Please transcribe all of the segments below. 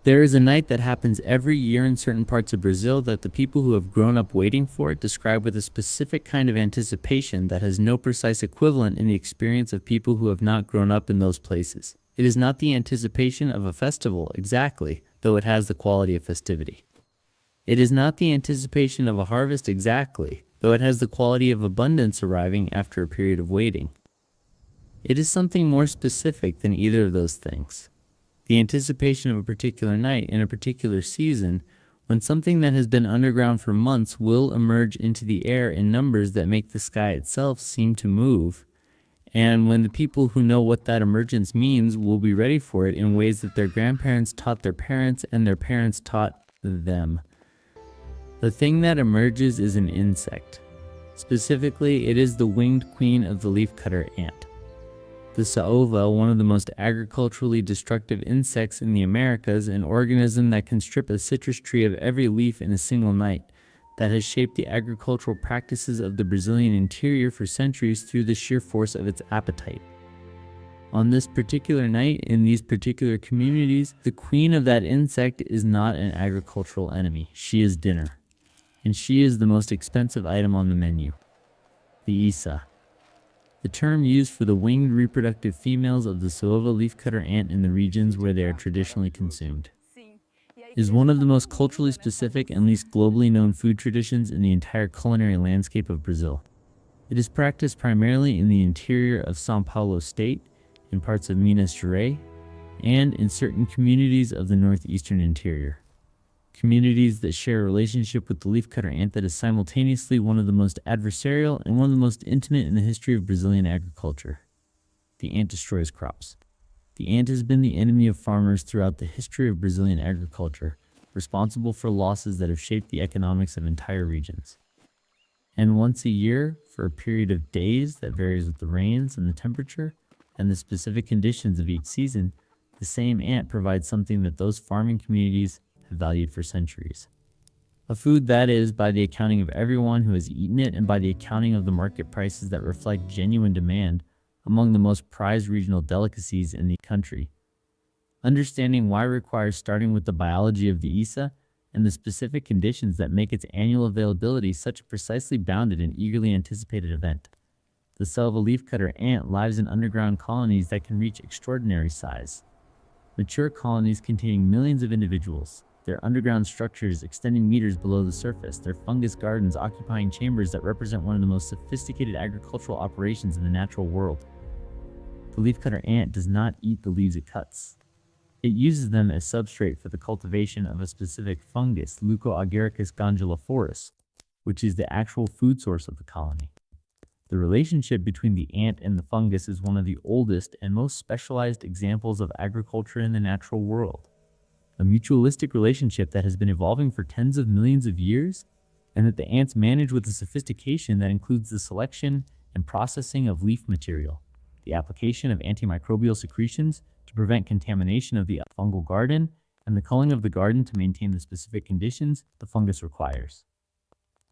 There is a night that happens every year in certain parts of Brazil that the people who have grown up waiting for it describe with a specific kind of anticipation that has no precise equivalent in the experience of people who have not grown up in those places. It is not the anticipation of a festival exactly, though it has the quality of festivity. It is not the anticipation of a harvest exactly, though it has the quality of abundance arriving after a period of waiting. It is something more specific than either of those things. The anticipation of a particular night in a particular season, when something that has been underground for months will emerge into the air in numbers that make the sky itself seem to move, and when the people who know what that emergence means will be ready for it in ways that their grandparents taught their parents and their parents taught them. The thing that emerges is an insect. Specifically, it is the winged queen of the leafcutter ant. The saúva, one of the most agriculturally destructive insects in the Americas, an organism that can strip a citrus tree of every leaf in a single night, that has shaped the agricultural practices of the Brazilian interior for centuries through the sheer force of its appetite. On this particular night, in these particular communities, the queen of that insect is not an agricultural enemy. She is dinner. And she is the most expensive item on the menu. The Isa. The term used for the winged reproductive females of the saúva leafcutter ant in the regions where they are traditionally consumed. Is one of the most culturally specific and least globally known food traditions in the entire culinary landscape of Brazil. It is practiced primarily in the interior of São Paulo state, in parts of Minas Gerais, and in certain communities of the northeastern interior. Communities that share a relationship with the leafcutter ant that is simultaneously one of the most adversarial and one of the most intimate in the history of Brazilian agriculture. The ant destroys crops. The ant has been the enemy of farmers throughout the history of Brazilian agriculture, responsible for losses that have shaped the economics of entire regions. And once a year, for a period of days that varies with the rains and the temperature and the specific conditions of each season, the same ant provides something that those farming communities have valued for centuries. A food that is, by the accounting of everyone who has eaten it and by the accounting of the market prices that reflect genuine demand, among the most prized regional delicacies in the country. Understanding why requires starting with the biology of the Isa and the specific conditions that make its annual availability such a precisely bounded and eagerly anticipated event. The saúva leafcutter ant lives in underground colonies that can reach extraordinary size. Mature colonies containing millions of individuals, their underground structures extending meters below the surface, their fungus gardens occupying chambers that represent one of the most sophisticated agricultural operations in the natural world. The leafcutter ant does not eat the leaves it cuts. It uses them as substrate for the cultivation of a specific fungus, Leucoagaricus gondulaforus, which is the actual food source of the colony. The relationship between the ant and the fungus is one of the oldest and most specialized examples of agriculture in the natural world. A mutualistic relationship that has been evolving for tens of millions of years, and that the ants manage with a sophistication that includes the selection and processing of leaf material, the application of antimicrobial secretions to prevent contamination of the fungal garden, and the culling of the garden to maintain the specific conditions the fungus requires.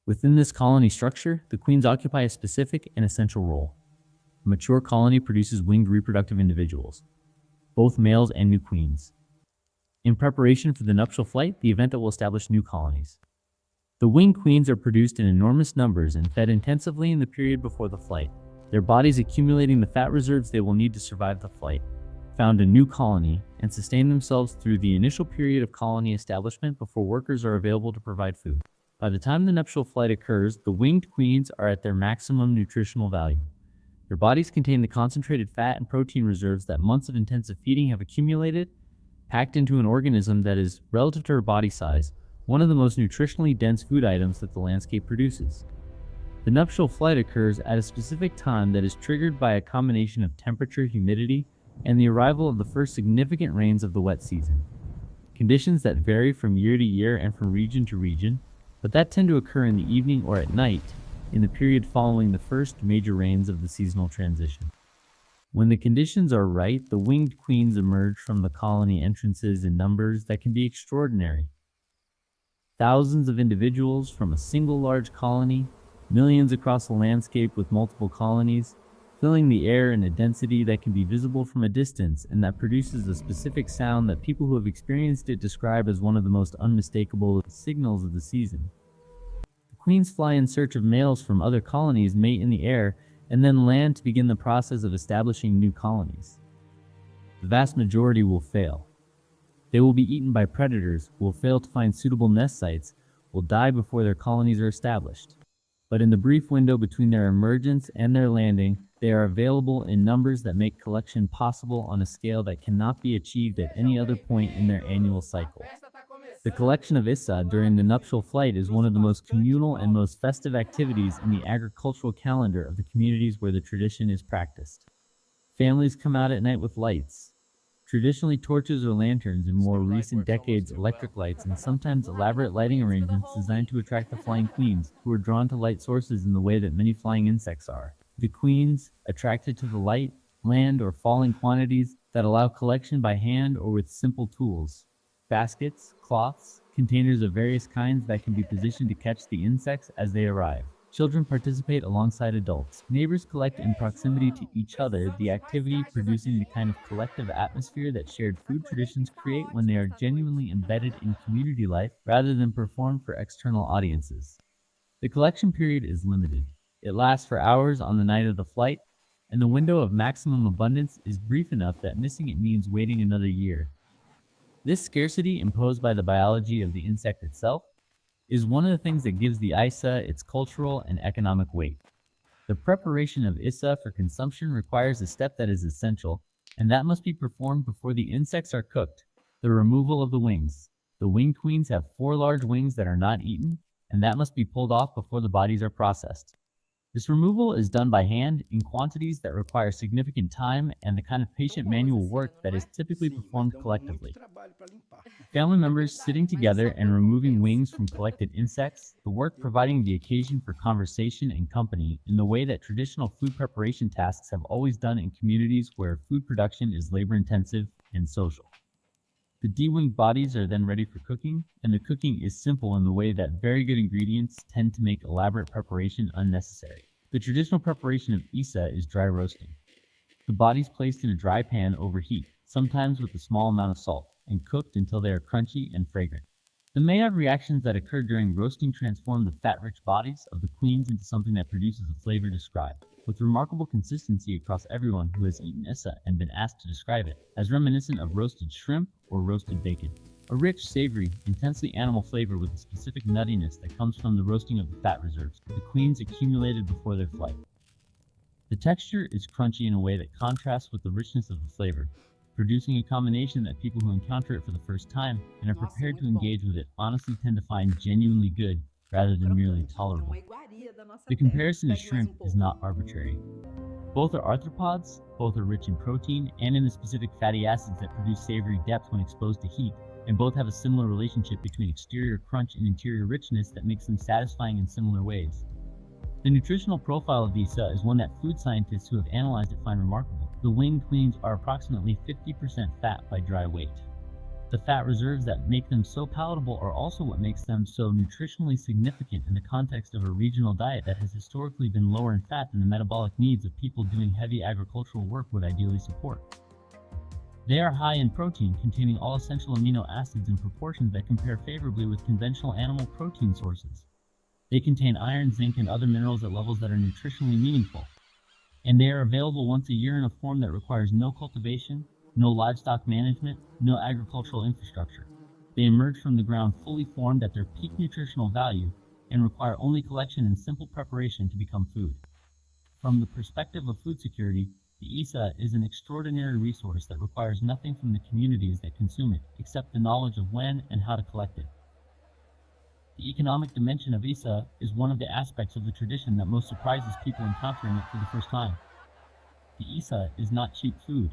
Within this colony structure, the queens occupy a specific and essential role. A mature colony produces winged reproductive individuals, both males and new queens. In preparation for the nuptial flight, the event that will establish new colonies. The winged queens are produced in enormous numbers and fed intensively in the period before the flight, their bodies accumulating the fat reserves they will need to survive the flight, found a new colony, and sustain themselves through the initial period of colony establishment before workers are available to provide food. By the time the nuptial flight occurs, the winged queens are at their maximum nutritional value. Their bodies contain the concentrated fat and protein reserves that months of intensive feeding have accumulated, packed into an organism that is, relative to her body size, one of the most nutritionally dense food items that the landscape produces. The nuptial flight occurs at a specific time that is triggered by a combination of temperature, humidity, and the arrival of the first significant rains of the wet season. Conditions that vary from year to year and from region to region, but that tend to occur in the evening or at night, in the period following the first major rains of the seasonal transition. When the conditions are right, the winged queens emerge from the colony entrances in numbers that can be extraordinary. Thousands of individuals from a single large colony, millions across the landscape with multiple colonies, filling the air in a density that can be visible from a distance and that produces a specific sound that people who have experienced it describe as one of the most unmistakable signals of the season. The queens fly in search of males from other colonies, mate in the air, and then land to begin the process of establishing new colonies. The vast majority will fail. They will be eaten by predators, will fail to find suitable nest sites, will die before their colonies are established. But in the brief window between their emergence and their landing, they are available in numbers that make collection possible on a scale that cannot be achieved at any other point in their annual cycle. The collection of Issa during the nuptial flight is one of the most communal and most festive activities in the agricultural calendar of the communities where the tradition is practiced. Families come out at night with lights. Traditionally torches or lanterns, in more recent decades electric lights, and sometimes elaborate lighting arrangements designed to attract the flying queens, who are drawn to light sources in the way that many flying insects are. The queens, attracted to the light, land, or fall in quantities that allow collection by hand or with simple tools. Baskets, cloths, containers of various kinds that can be positioned to catch the insects as they arrive. Children participate alongside adults. Neighbors collect in proximity to each other, the activity producing the kind of collective atmosphere that shared food traditions create when they are genuinely embedded in community life rather than performed for external audiences. The collection period is limited. It lasts for hours on the night of the flight, and the window of maximum abundance is brief enough that missing it means waiting another year. This scarcity, imposed by the biology of the insect itself, is one of the things that gives the Isa its cultural and economic weight. The preparation of Issa for consumption requires a step that is essential, and that must be performed before the insects are cooked: the removal of the wings. The winged queens have 4 large wings that are not eaten, and that must be pulled off before the bodies are processed. This removal is done by hand in quantities that require significant time and the kind of patient manual work that is typically performed collectively. Family members sitting together and removing wings from collected insects, the work providing the occasion for conversation and company in the way that traditional food preparation tasks have always done in communities where food production is labor-intensive and social. The de-winged bodies are then ready for cooking, and the cooking is simple in the way that very good ingredients tend to make elaborate preparation unnecessary. The traditional preparation of Isa is dry roasting. The bodies placed in a dry pan over heat, sometimes with a small amount of salt, and cooked until they are crunchy and fragrant. The Maillard reactions that occur during roasting transform the fat-rich bodies of the queens into something that produces the flavor described, with remarkable consistency across everyone who has eaten Issa and been asked to describe it, as reminiscent of roasted shrimp or roasted bacon. A rich, savory, intensely animal flavor with a specific nuttiness that comes from the roasting of the fat reserves, the queens accumulated before their flight. The texture is crunchy in a way that contrasts with the richness of the flavor, producing a combination that people who encounter it for the first time and are prepared to engage with it honestly tend to find genuinely good rather than merely tolerable. The comparison to shrimp is not arbitrary. Both are arthropods, both are rich in protein and in the specific fatty acids that produce savory depth when exposed to heat, and both have a similar relationship between exterior crunch and interior richness that makes them satisfying in similar ways. The nutritional profile of Isa is one that food scientists who have analyzed it find remarkable. The winged queens are approximately 50% fat by dry weight. The fat reserves that make them so palatable are also what makes them so nutritionally significant in the context of a regional diet that has historically been lower in fat than the metabolic needs of people doing heavy agricultural work would ideally support. They are high in protein, containing all essential amino acids in proportions that compare favorably with conventional animal protein sources. They contain iron, zinc, and other minerals at levels that are nutritionally meaningful, and they are available once a year in a form that requires no cultivation, no livestock management, no agricultural infrastructure. They emerge from the ground fully formed at their peak nutritional value and require only collection and simple preparation to become food. From the perspective of food security, the Isa is an extraordinary resource that requires nothing from the communities that consume it except the knowledge of when and how to collect it. The economic dimension of Isa is one of the aspects of the tradition that most surprises people encountering it for the first time. The Isa is not cheap food.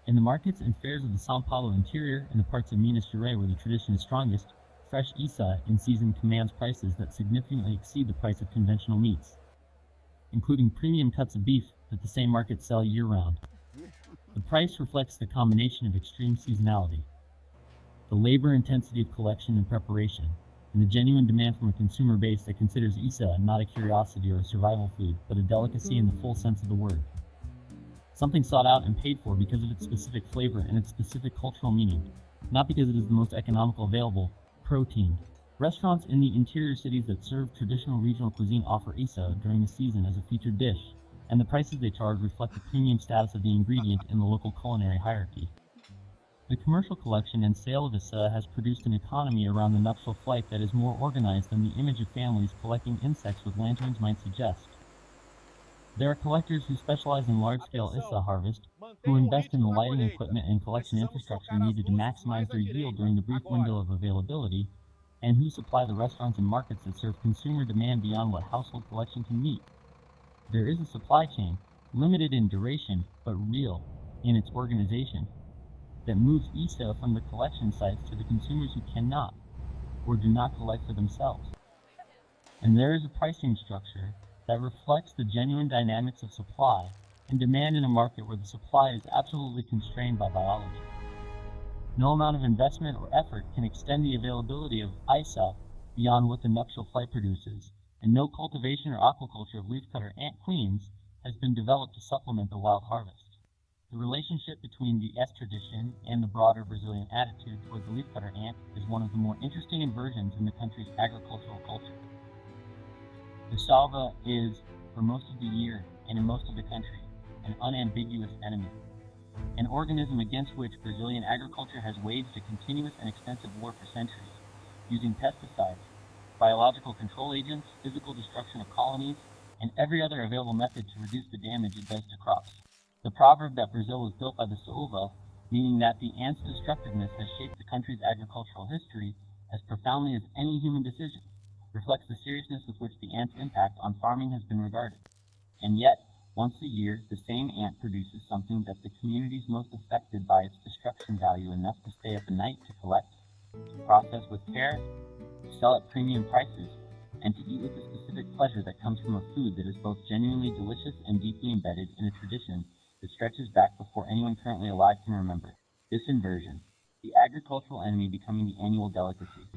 In the markets and fairs of the São Paulo interior and the parts of Minas Gerais where the tradition is strongest, fresh Isa in season commands prices that significantly exceed the price of conventional meats, including premium cuts of beef that the same markets sell year-round. The price reflects the combination of extreme seasonality, the labor intensity of collection and preparation, and the genuine demand from a consumer base that considers Isa not a curiosity or a survival food, but a delicacy in the full sense of the word. something sought out and paid for because of its specific flavor and its specific cultural meaning, not because it is the most economical available protein. Restaurants in the interior cities that serve traditional regional cuisine offer isa during the season as a featured dish, and the prices they charge reflect the premium status of the ingredient in the local culinary hierarchy. The commercial collection and sale of isa has produced an economy around the nuptial flight that is more organized than the image of families collecting insects with lanterns might suggest. There are collectors who specialize in large-scale ISA Atenção, harvest, who mantenha o invest in ritmo the da lighting colheita. equipment and collection Precisamos infrastructure focar as needed to luzes maximize mais à their yield during direita. the brief window Agora. of availability, and who supply the restaurants and markets that serve consumer demand beyond what household collection can meet. There is a supply chain, limited in duration, but real in its organization, that moves ISA from the collection sites to the consumers who cannot or do not collect for themselves. And there is a pricing structure that reflects the genuine dynamics of supply and demand in a market where the supply is absolutely constrained by biology. No amount of investment or effort can extend the availability of ISA beyond what the nuptial flight produces, and no cultivation or aquaculture of leafcutter ant queens has been developed to supplement the wild harvest. The relationship between the S tradition and the broader Brazilian attitude toward the leafcutter ant is one of the more interesting inversions in the country's agricultural culture. The salva is, for most of the year and in most of the country, an unambiguous enemy, an organism against which Brazilian agriculture has waged a continuous and extensive war for centuries, using pesticides, biological control agents, physical destruction of colonies, and every other available method to reduce the damage it does to crops. The proverb that Brazil was built by the Silva, meaning that the ant's destructiveness has shaped the country's agricultural history as profoundly as any human decision, reflects the seriousness with which the ant's impact on farming has been regarded. And yet, once a year, the same ant produces something that the communities most affected by its destruction value enough to stay up at night to collect, to process with care, to sell at premium prices, and to eat with the specific pleasure that comes from a food that is both genuinely delicious and deeply embedded in a tradition that stretches back before anyone currently alive can remember. This inversion, the agricultural enemy becoming the annual delicacy,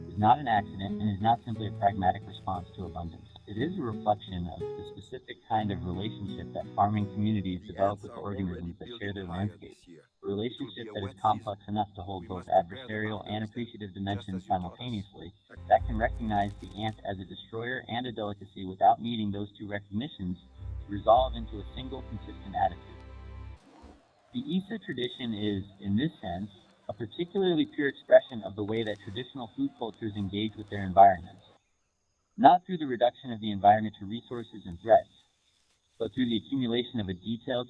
is not an accident and is not simply a pragmatic response to abundance. It is a reflection of the specific kind of relationship that farming communities The develop ants with the are already organisms that share building their higher landscape, this year. a It will be relationship a that is wet season. complex enough to hold We both must prepare the adversarial and mountains then, appreciative just dimensions as you taught us. simultaneously, that can recognize the ant as a destroyer and a delicacy without needing those two recognitions to resolve into a single consistent attitude. The Isa tradition is, in this sense, a particularly pure expression of the way that traditional food cultures engage with their environments, not through the reduction of the environment to resources and threats, but through the accumulation of a detailed,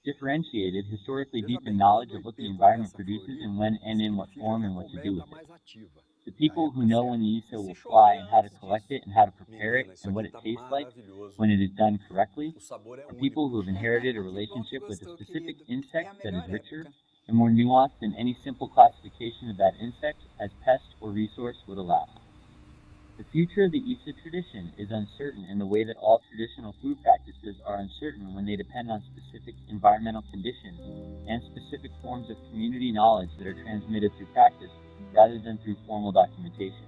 differentiated, historically Veja deepened bem, knowledge quando o of what the efeito environment começa a produces florir, and when and in what significa form que a and what to do colmeia with está it. mais ativa The e a people who época é know when certa. the E Isa se will fly chover and how to antes collect disso? it and how to prepare it Menina, isso and what aqui it está tastes like maravilhoso. when it is done correctly, O sabor é are people who único. have inherited a Que bom que relationship with a gostou, specific querido. É a insect that is melhor richer época. and more nuanced than any simple classification of that insect as pest or resource would allow. The future of the Isa tradition is uncertain in the way that all traditional food practices are uncertain when they depend on specific environmental conditions and specific forms of community knowledge that are transmitted through practice rather than through formal documentation.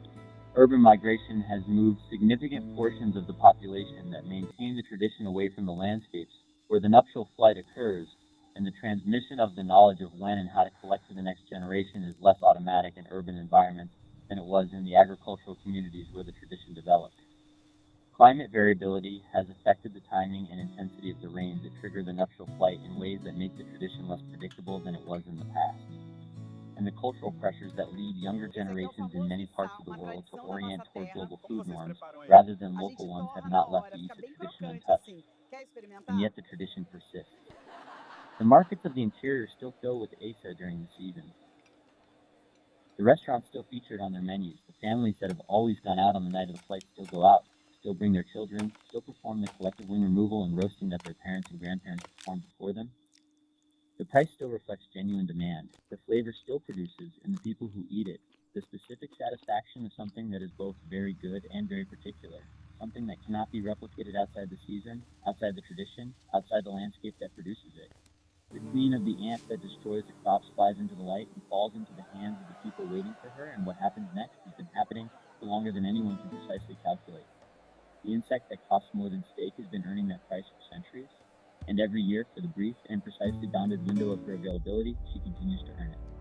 Urban migration has moved significant portions of the population that maintain the tradition away from the landscapes where the nuptial flight occurs, and the transmission of the knowledge of when and how to collect for the next generation is less automatic in urban environments than it was in the agricultural communities where the tradition developed. Climate variability has affected the timing and intensity of the rains that trigger the nuptial flight in ways that make the tradition less predictable than it was in the past. And the cultural pressures that lead younger Esse aqui é o generations in famoso many parts içal, of the uma world to tradição da orient nossa toward terra. global Como food vocês norms preparam ele? rather than A local gente ones have torra na not left hora, the fica Isa bem tradition crocante untouched, assim. Quer and experimentar? yet the tradition persists. The markets of the interior still fill with Asa during the season. The restaurants still featured on their menus. The families that have always gone out on the night of the flight still go out, still bring their children, still perform the collective wing removal and roasting that their parents and grandparents performed before them. The price still reflects genuine demand. The flavor still produces in the people who eat it the specific satisfaction of something that is both very good and very particular, something that cannot be replicated outside the season, outside the tradition, outside the landscape that produces it. The queen of the ant that destroys the crops flies into the light and falls into the hands of the people waiting for her, and what happens next has been happening for longer than anyone can precisely calculate. The insect that costs more than steak has been earning that price for centuries. And every year, for the brief and precisely bounded window of her availability, she continues to earn it.